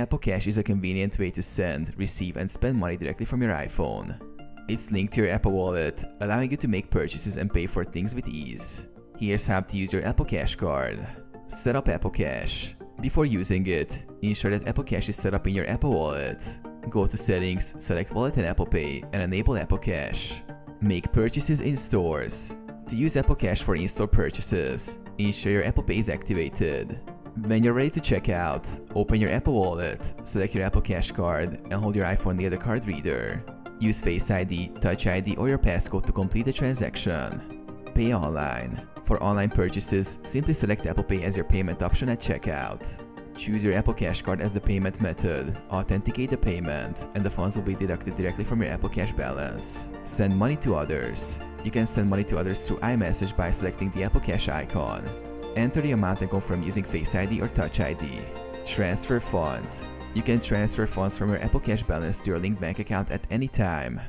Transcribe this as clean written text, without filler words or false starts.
Apple Cash is a convenient way to send, receive, and spend money directly from your iPhone. It's linked to your Apple Wallet, allowing you to make purchases and pay for things with ease. Here's how to use your Apple Cash card. Set up Apple Cash. Before using it, ensure that Apple Cash is set up in your Apple Wallet. Go to Settings, select Wallet and Apple Pay, and enable Apple Cash. Make purchases in stores. To use Apple Cash for in-store purchases, ensure your Apple Pay is activated. When you're ready to check out, open your Apple Wallet, select your Apple Cash card, and hold your iPhone near the card reader. Use Face ID, Touch ID, or your passcode to complete the transaction. Pay online. For online purchases, simply select Apple Pay as your payment option at checkout. Choose your Apple Cash card as the payment method, authenticate the payment, and the funds will be deducted directly from your Apple Cash balance. Send money to others. You can send money to others through iMessage by selecting the Apple Cash icon. Enter the amount and confirm using Face ID or Touch ID. Transfer funds. You can transfer funds from your Apple Cash balance to your linked bank account at any time.